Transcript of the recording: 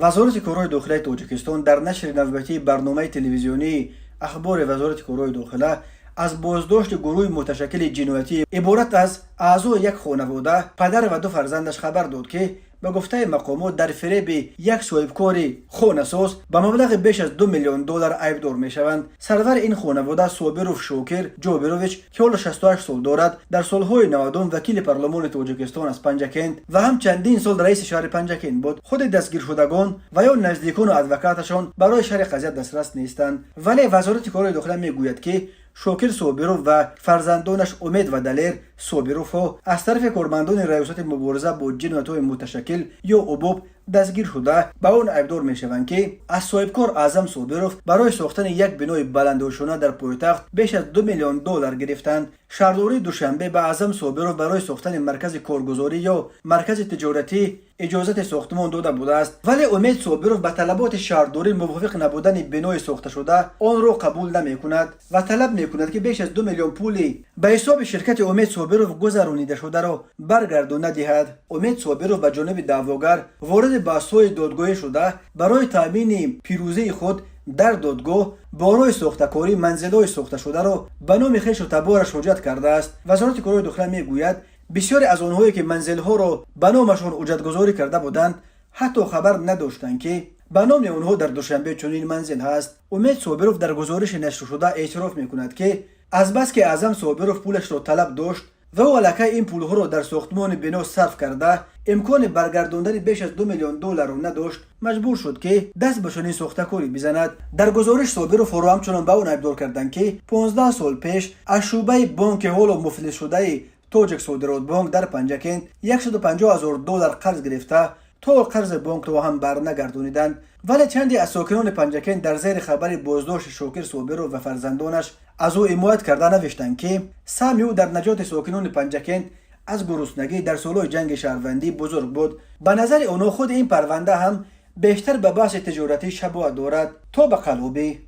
وزارت کارهای داخلی تاجیکستان در نشر نوبتی برنامه تلویزیونی اخبار وزارت کارهای داخله از بازداشت گروه متشکل جنایتی عبارت از اعضای یک خانواده پدر و دو فرزندش خبر داد که به گفته مقامات در فریب یک صاحبکار خانه‌ساز به مبلغ بیش از 2 میلیون دلار عیبدار می‌شوند. سرور این خانواده صابروف شوکر جابرویچ که حالا 68 سال دارد، در سالهای 90 وکیل پارلمان تاجیکستان از پنجکند و هم چندین سال رئیس شهر پنجکند بود. خود دستگیر شدگان و یا نزدیکان و ادوکاتشان برای شرح قضیه دسترس نیستند، ولی وزارت کارهای داخلی میگوید که شوکر صابروف و فرزندانش امید و دلیر صابروف از طرف کارمندان ریاست مبارزه با جنایت‌های متشکل یا ابوب دستگیر شده به اون عیبدار میشوند که از صاحبکار اعظم صابروف برای ساختن یک بنای بلندوشانه در پایتخت بیش از 2 میلیون دلار گرفتند. شهرداری دوشنبه به اعظم صابروف برای ساختن مرکز کارگزاری یا مرکز تجارتی اجازه ساختمان داده بوده است، ولی امید صابروف به طلبات شهرداری موافق نبودن بنای ساخته شده آن را قبول نمیکند و طلب میکند که بیش از 2 میلیون پولی به حساب شرکت امید صابروف گذرانیده شده را برگردانده دهد. امید صابروف به جانب دعواگر وارد بحث‌های دادگاهی شده برای تامین پیروزی خود در دادگاه برای ساختکاری منزل‌های ساخته شده را به نام خویش و تبارش حجت کرده است. وزارت کارهای داخلی میگوید بسیاری از آنهایی که منزل‌ها را به نامشان حجت‌گذاری کرده بودند حتی خبر نداشتند که به نام آنها در دوشنبه چنین منزل هست. امید صابروف در گزارش نشر شده اعتراف میکند که از بس که اعظم صابروف پولش را طلب داشت و ولکه این پولها را در ساختمان بنا صرف کرده امکان برگرداندن بیش از 2 میلیون دلار را نداشت، مجبور شد که دست به چنین ساختکاری بزند. در گزارش صابروف را همچنان به اون عیبدار کردند که 15 سال پیش از شعبه بانک حالا مفلس شده تاجیک صادرات بانک در پنجکند 150,000 دلار قرض گرفته تا قرض بانک را هم برنگردانیدند. ولی چندی از ساکنان پنجکند در زیر خبر بازداشت شوکر صابروف و فرزندانش از او حمایت کرده نوشتند که سهم او در نجات ساکنان پنجکند از گرسنگی در سالهای جنگ شهروندی بزرگ بود. به نظر آنها خود این پرونده هم بیشتر به بحث تجارتی شباهت دارد تا به قلابی.